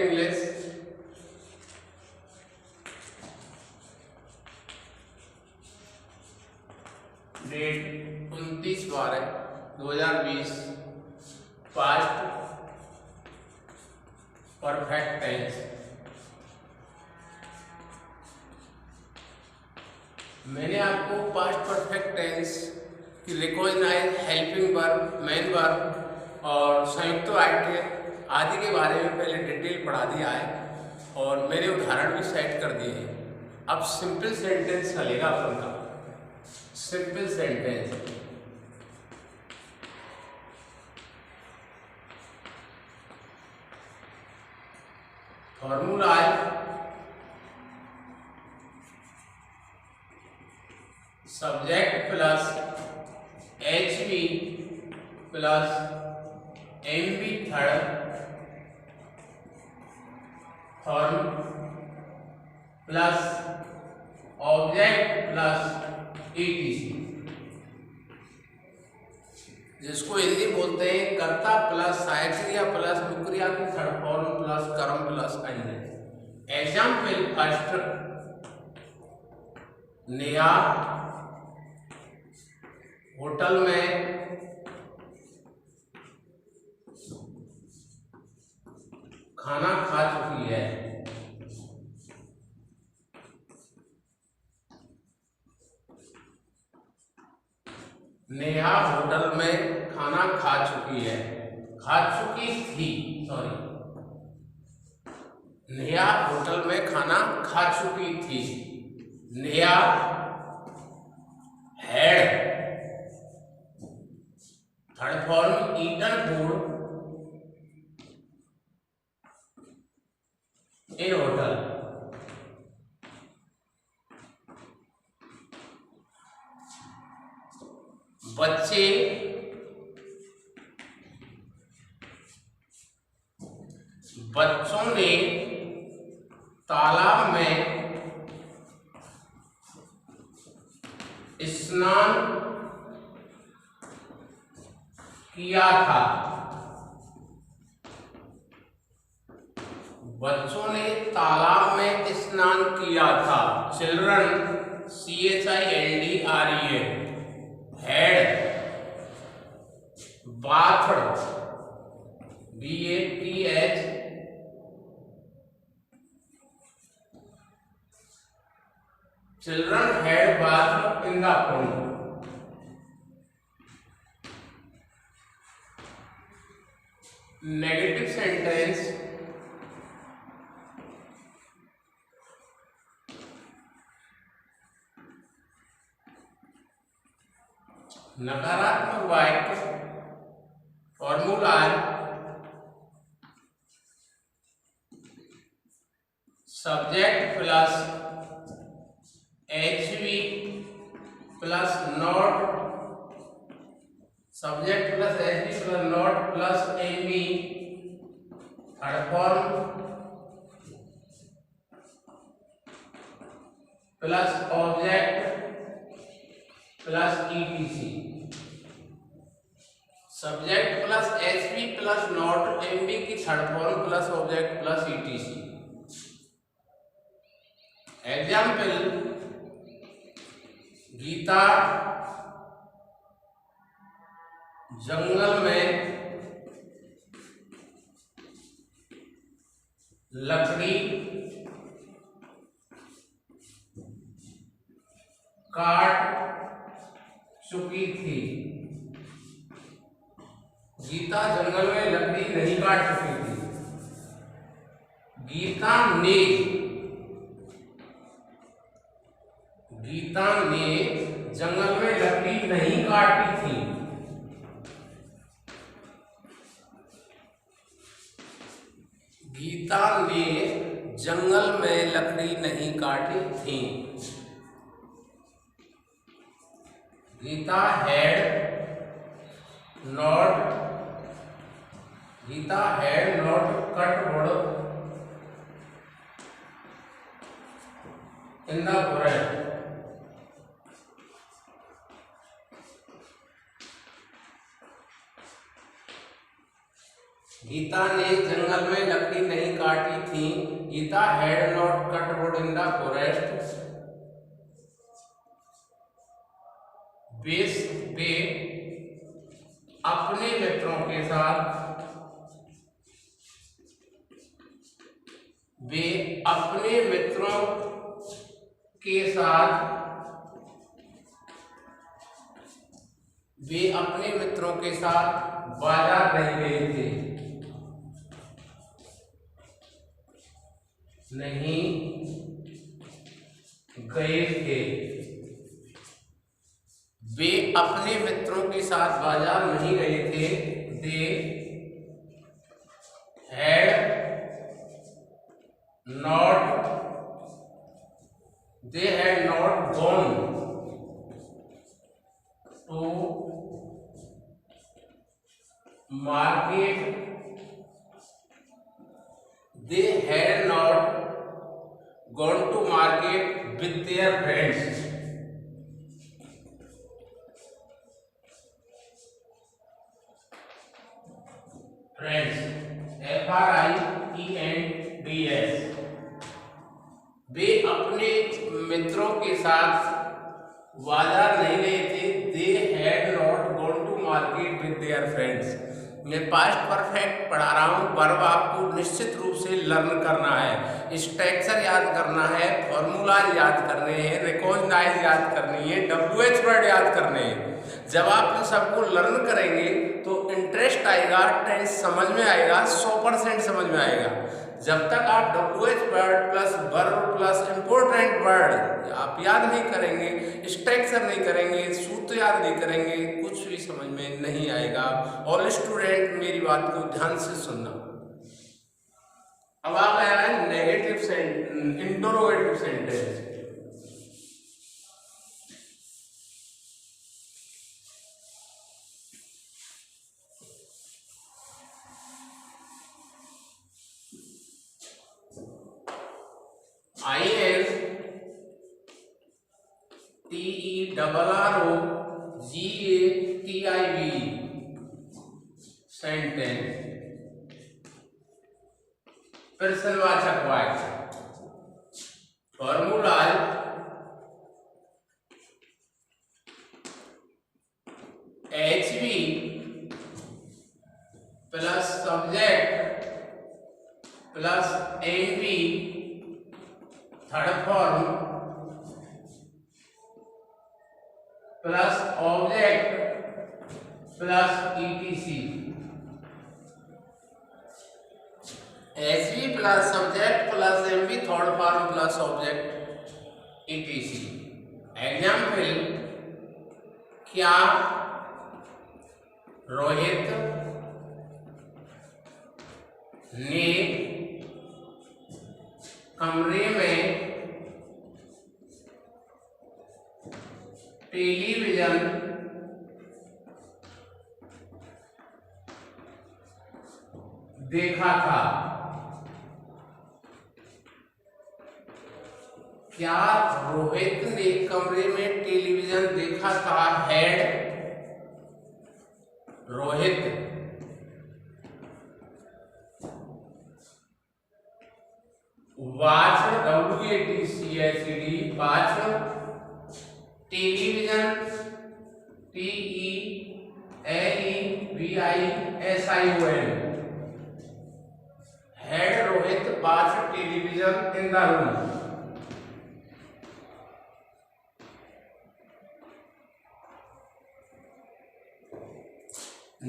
English date 29/12/2020 past perfect tense. मैंने आपको past perfect tense की recognise, helping verb, main verb और संयुक्त वाक्य आदि के बारे में पहले डिटेल पढ़ा दिया है और मेरे उदाहरण भी सेट कर दिए हैं। अब सिंपल सेंटेंस चलेगा अपन का। सिंपल सेंटेंस फॉर्मूला है subject plus HV plus MV third form plus object plus ETC, जिसको हिंदी बोलते हैं कर्ता प्लस सहायक क्रिया प्लस मुक्रिया की थर्ड फॉर्म प्लस कर्म प्लस अन्य। एग्जाम्पल फर्स्ट, नेहा होटल में खाना खा चुकी है। नेहा होटल में खाना खा चुकी है, खा चुकी थी, सॉरी। नेहा होटल में खाना खा चुकी थी। Neha had third form eaten food in hotel. बच्चों ने तालाब में स्नान किया था। बच्चों ने तालाब में स्नान किया था। Children CHILDREN had bathed BATH children had bathed in the pond। Negative sentence नकारात्मक वाक्य formula subject plus HV plus not, subject plus HV plus not plus MV third form plus object plus ETC। Subject plus HV plus not MV की third form plus object plus ETC। Example Geeta जंगल में लकड़ी काट चुकी थी। गीता जंगल में लकड़ी नहीं काट चुकी थी। गीता ने जंगल में लकड़ी नहीं काटी थी। गीता ने जंगल में लकड़ी नहीं काटी थी। Geeta had not cut wood in the forest। Geeta ने जंगल में लकड़ी नहीं काटी Sita had not cut wood in the forest, वे अपने मित्रों के साथ बाजार नहीं गए थे, वे अपने मित्रों के साथ बाजार नहीं गए थे। They had not gone to market, they had not gone to market with their friends. FRIENDS, वे अपने मित्रों के साथ बाजार नहीं गए थे। They had not gone to market with their friends. मैं पास्ट परफेक्ट पढ़ा रहा हूँ। वर्ब आपको निश्चित रूप से लर्न करना है, स्ट्रक्चर याद करना है, फॉर्मूला याद करने हैं, रिकॉग्नाइज याद करनी है, WH वर्ड याद करने हैं। जब आप इन सबको लर्न करेंगे तो इंटरेस्ट आएगा, टेंस समझ में आएगा, 100% समझ में आएगा। जब तक आप WH word plus verb plus important word आप याद नहीं करेंगे, स्ट्रक्चर नहीं करेंगे, सूत्र याद नहीं करेंगे, कुछ भी समझ में नहीं आएगा। ऑल स्टूडेंट मेरी बात को ध्यान से सुनना। अब आ गया है negative interrogative sentence. INTERROGATIV sentence, प्रश्नवाचक वाक्य। Formula HV plus subject plus NV third form plus object plus ETC। HV plus subject plus MV third form plus object ETC। Example, क्या रोहित ने कमरे में टेलीविजन देखा था? क्या रोहित ने कमरे में टेलीविजन देखा था? Had Rohit watch WATCHED watch television TELEVISION had Rohit watch television in the room.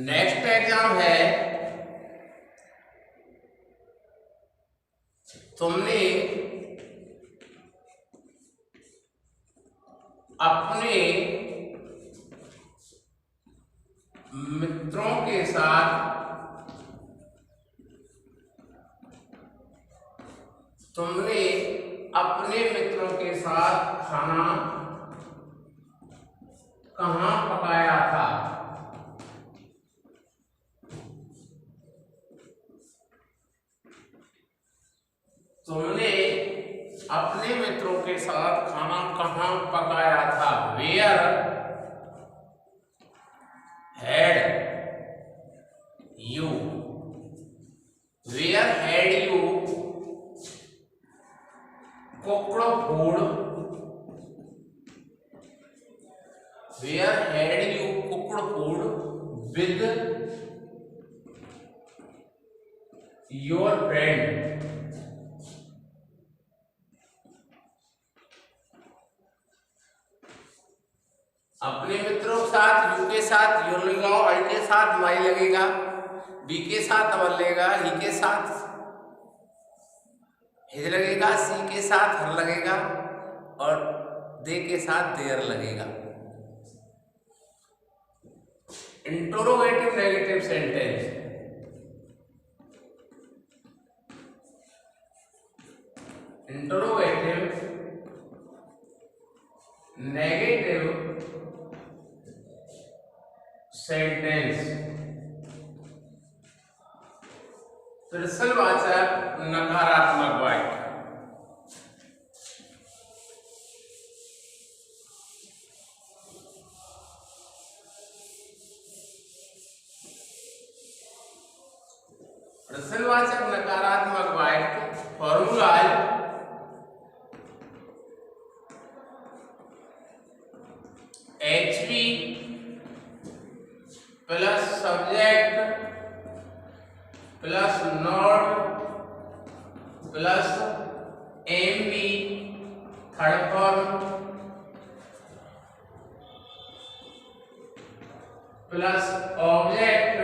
Next exam है, तुमने अपने मित्रों के साथ खाना कहाँ पकाया था? तुमने अपने मित्रों के साथ खाना कहाँ पकाया था? Where had you, where had you cooked food, where had you cooked food with your friend? अपने मित्रों के साथ, यू के साथ यू लगाओ, आई के साथ माई लगेगा, बी के साथ अवल लगेगा, ही के साथ हिज लगेगा, सी के साथ हर लगेगा और दे के साथ देर लगेगा। Interrogative negative sentence, interrogative negative sentence, प्रश्नवाचक नकारात्मक वाक्य। प्रश्नवाचक नकारात्मक वाक्य formula HV plus subject plus not plus MV third form plus object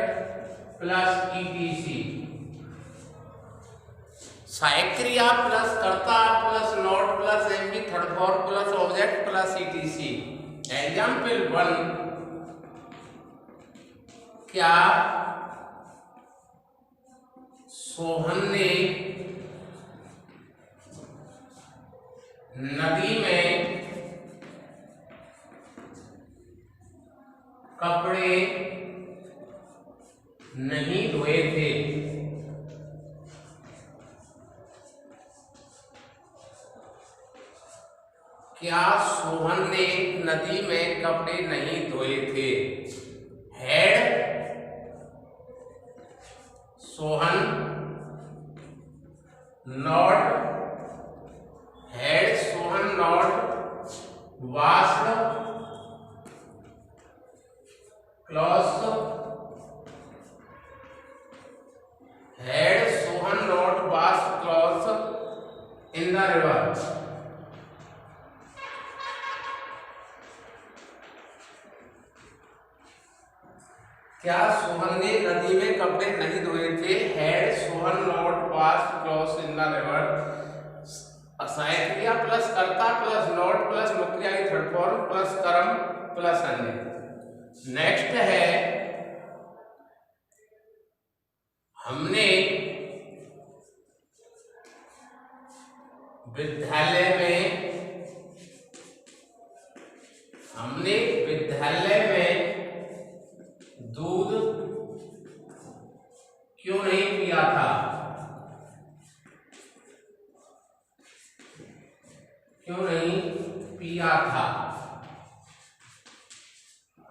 plus ETC। सहायक क्रिया प्लस कर्ता plus not plus MV third form plus object plus ETC। Example 1, क्या सोहन ने नदी में कपड़े नहीं धोए थे? क्या सोहन ने नदी में कपड़े नहीं धोए थे? Had Sohan not, had Sohan not washed clothes, had Sohan not washed clothes in the river? क्या सोहन ने नदी में कपड़े नहीं धोए थे? Had Sohan not washed clothes in the river. सहायक क्रिया प्लस कर्ता प्लस नॉट प्लस मुख्य थर्ड फॉर्म प्लस कर्म प्लस अन्य। नेक्स्ट है, हमने विद्यालय में दूध क्यों नहीं पिया था? क्यों नहीं पिया था?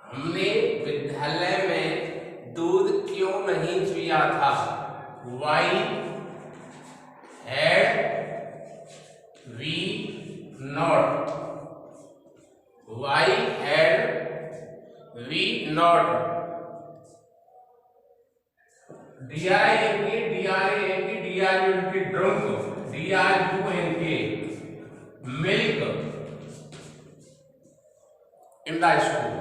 हमने विद्यालय में दूध क्यों नहीं पिया था? Why had we not? Why had we not? DRUNK drunk, DRUNK milk in the school।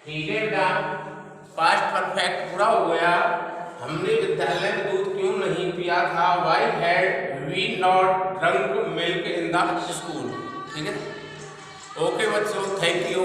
ठीक है बेटा, पास्ट परफेक्ट पूरा हो गया। हमने विद्यालय में दूध क्यों नहीं पिया था? Why had we not drunk milk in the school? ठीक है, ओके बच्चों, थैंक यू।